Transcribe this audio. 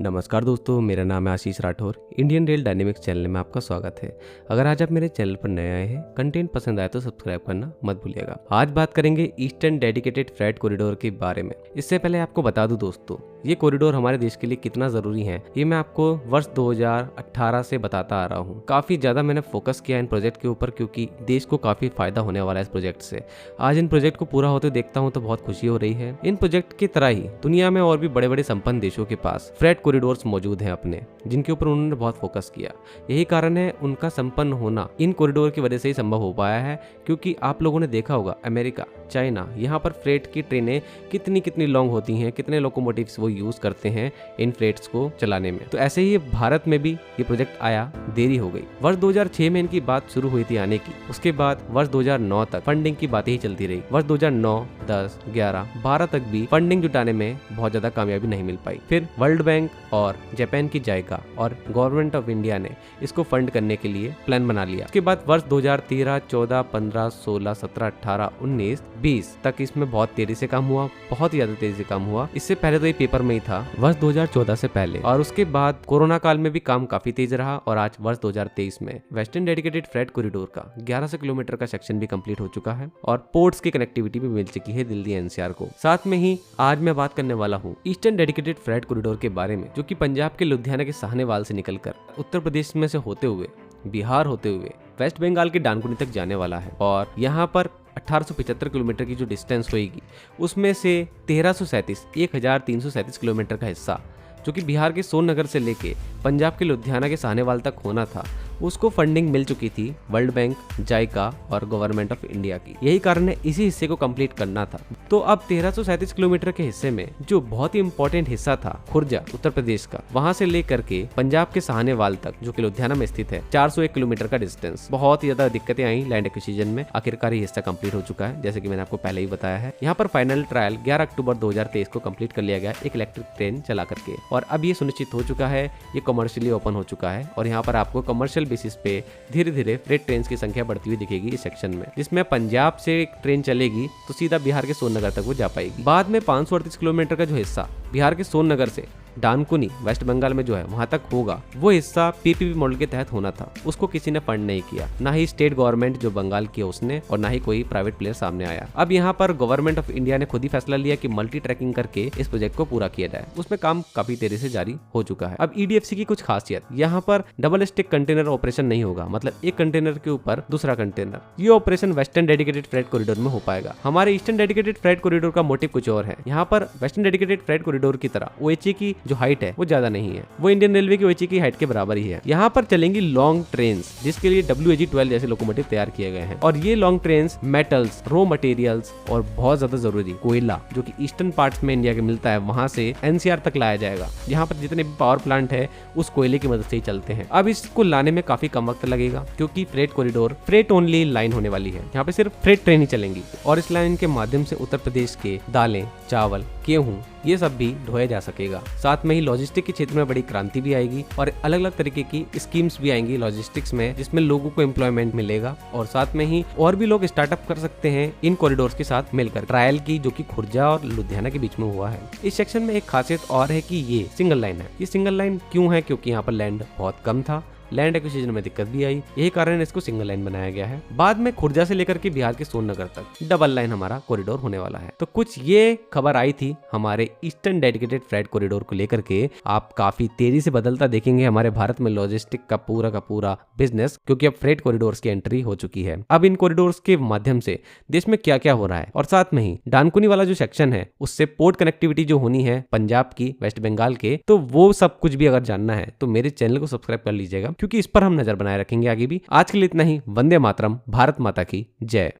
नमस्कार दोस्तों, मेरा नाम है Ashish Rathore. Indian rail dynamics channel में आपका स्वागत है। अगर आज आप मेरे चैनल पर नए आए हैं, कंटेंट पसंद आए तो सब्सक्राइब करना मत भूलिएगा। आज बात करेंगे ईस्टर्न डेडिकेटेड फ्रेट कॉरिडोर के बारे में। इससे पहले आपको बता दूं दोस्तों, ये कॉरिडोर हमारे देश के लिए कितना जरूरी है ये मैं आपको वर्ष 2018 से बताता आ रहा हूँ। काफी ज्यादा मैंने फोकस किया इन प्रोजेक्ट के ऊपर क्योंकि देश को काफी फायदा होने वाला है इस प्रोजेक्ट से। आज इन प्रोजेक्ट को पूरा होते देखता हूँ तो बहुत खुशी हो रही है। इन प्रोजेक्ट की तरह ही दुनिया में और भी बड़े बड़े संपन्न देशों के पास फ्रेट कॉरिडोर्स मौजूद हैं अपने, जिनके ऊपर उन्होंने बहुत फोकस किया। यही कारण है उनका संपन्न होना इन कॉरिडोर की वजह से ही संभव हो पाया है, क्योंकि आप लोगों ने देखा होगा अमेरिका, चाइना, यहाँ पर फ्रेट की ट्रेनें कितनी लॉन्ग होती हैं, कितने लोकोमोटिव्स वो यूज करते हैं इन फ्रेट्स को चलाने में। तो ऐसे ही भारत में भी ये प्रोजेक्ट आया, देरी हो गई। वर्ष 2006 में इनकी बात शुरू हुई थी आने की। उसके बाद वर्ष 2009 तक फंडिंग की बातें ही चलती रही। वर्ष 2009, 10, 11, 12 तक भी फंडिंग जुटाने में बहुत ज्यादा कामयाबी नहीं मिल पाई। फिर वर्ल्ड बैंक और जापान की जायका और गवर्नमेंट ऑफ इंडिया ने इसको फंड करने के लिए प्लान बना लिया। उसके बाद वर्ष 2013, 14, 15, 16, 17, 18, 19, 20 तक इसमें बहुत तेजी से काम हुआ, बहुत ही ज्यादा तेजी से काम हुआ। इससे पहले तो ये पेपर में ही था वर्ष 2014 से पहले, और उसके बाद कोरोना काल में भी काम काफी तेज रहा। और आज वर्ष 2023 में वेस्टर्न डेडिकेटेड फ्रेट कॉरिडोर का 1100 किलोमीटर का सेक्शन भी कंप्लीट हो चुका है और पोर्ट्स की कनेक्टिविटी भी मिल चुकी है दिल्ली एनसीआर को। साथ में ही आज मैं बात करने वाला हूँ ईस्टर्न डेडिकेटेड फ्रेट कॉरिडोर के बारे में, जो कि पंजाब के लुधियाना के साहनेवाल से निकलकर उत्तर प्रदेश में से होते हुए, बिहार होते हुए वेस्ट बंगाल के डानकुनी तक जाने वाला है। और यहाँ पर 1875 किलोमीटर की जो डिस्टेंस होगी, उसमें से 1337 किलोमीटर का हिस्सा, जो कि बिहार के सोननगर से लेके पंजाब के लुधियाना के साहनेवाल तक होना था, उसको फंडिंग मिल चुकी थी वर्ल्ड बैंक, जायका और गवर्नमेंट ऑफ इंडिया की। यही कारण है इसी हिस्से को कंप्लीट करना था। तो अब 1337 किलोमीटर के हिस्से में जो बहुत ही इंपॉर्टेंट हिस्सा था खुर्जा, उत्तर प्रदेश का, वहां से लेकर के पंजाब के साहनेवाल तक, जो कि लुधियाना में स्थित है, 401 किलोमीटर का डिस्टेंस। बहुत ही ज्यादा दिक्कतें आई लैंड एक्विजिशन में। आखिरकार ये हिस्सा कंप्लीट हो चुका है, जैसे कि मैंने आपको पहले ही बताया है। यहाँ पर फाइनल ट्रायल 11 अक्टूबर 2023 को कंप्लीट कर लिया गया एक इलेक्ट्रिक ट्रेन चला करके, और अब ये सुनिश्चित हो चुका है, ये कमर्शियली ओपन हो चुका है। और यहाँ पर आपको कमर्शियल बेसिस पे धीरे धीरे फ्रेट ट्रेन की संख्या बढ़ती हुई दिखेगी इस सेक्शन में, जिसमें पंजाब से एक ट्रेन चलेगी तो सीधा बिहार के सोननगर तक वो जा पाएगी। बाद में 538 किलोमीटर का जो हिस्सा बिहार के सोननगर से डानकुनी वेस्ट बंगाल में जो है वहां तक होगा, वो हिस्सा पीपीपी मॉडल के तहत होना था। उसको किसी ने फंड नहीं किया, ना ही स्टेट गवर्नमेंट जो बंगाल की है उसने, और ना ही कोई प्राइवेट प्लेयर सामने आया। अब यहाँ पर गवर्नमेंट ऑफ इंडिया ने खुद ही फैसला लिया कि मल्टी ट्रैकिंग करके इस प्रोजेक्ट को पूरा किया जाए। उसमें काम काफी तेजी से जारी हो चुका है। अब ईडीएफसी की कुछ खासियत, यहाँ पर डबल स्टिक कंटेनर ऑपरेशन नहीं होगा, मतलब एक कंटेनर के ऊपर दूसरा कंटेनर। ये operation western dedicated freight corridor में हो पाएगा। हमारे ईस्टर्न डेडिकेटेड फ्रेट कॉरिडोर का मोटिव कुछ और है। यहाँ पर वेस्टर्न डेडिकेटेड फ्रेट कॉरिडोर की तरह ओएचए की जो हाइट है वो ज्यादा नहीं है, वो इंडियन रेलवे की ओएचए की हाइट के बराबर ही है। यहाँ पर चलेंगी लॉन्ग ट्रेन्स, जिसके लिए WAG-12 जैसे लोकोमोटिव तैयार किए गए हैं। और ये long trains metals, raw materials और बहुत ज्यादा जरूरी कोयला, जो कि ईस्टर्न पार्ट्स में इंडिया के मिलता है, वहां से एनसीआर तक लाया जाएगा। यहाँ पर जितने भी पावर प्लांट है उस कोयले की मदद से ही चलते हैं। अब इसको लाने में काफी कम वक्त लगेगा, क्योंकि freight corridor freight only line होने वाली है। यहाँ पे सिर्फ फ्रेट ट्रेन ही चलेंगी, और इस लाइन के माध्यम से उत्तर प्रदेश के दालें, चावल, गेहूं, ये सब भी ढोया जा सकेगा। साथ में ही लॉजिस्टिक के क्षेत्र में बड़ी क्रांति भी आएगी और अलग अलग तरीके की स्कीम्स भी आएंगी लॉजिस्टिक्स में, जिसमें लोगों को एम्प्लॉयमेंट मिलेगा। और साथ में ही और भी लोग स्टार्टअप कर सकते हैं इन कॉरिडोर्स के साथ मिलकर। ट्रायल की जो कि खुर्जा और लुधियाना के बीच में हुआ है। इस सेक्शन में एक खासियत और है कि ये सिंगल लाइन है। ये सिंगल लाइन क्यों है? क्योंकि यहाँ पर लैंड बहुत कम था, लैंड एक्विजिशन में दिक्कत भी आई, यही कारण इसको सिंगल लाइन बनाया गया है। बाद में खुर्जा से लेकर के बिहार के सोननगर तक डबल लाइन हमारा कॉरिडोर होने वाला है। तो कुछ ये खबर आई थी हमारे ईस्टर्न डेडिकेटेड फ्रेट कॉरिडोर को लेकर के। आप काफी तेजी से बदलता देखेंगे हमारे भारत में लॉजिस्टिक का पूरा बिजनेस, क्योंकि अब फ्रेट कॉरिडोर्स की एंट्री हो चुकी है। अब इन कॉरिडोर्स के माध्यम से देश में क्या क्या हो रहा है, और साथ में ही डानकुनी वाला जो सेक्शन है उससे पोर्ट कनेक्टिविटी जो होनी है पंजाब की, वेस्ट बंगाल के, तो वो सब कुछ भी अगर जानना है तो मेरे चैनल को सब्सक्राइब कर लीजिएगा, क्योंकि इस पर हम नजर बनाए रखेंगे आगे भी। आज के लिए इतना ही। वंदे मातरम। भारत माता की जय।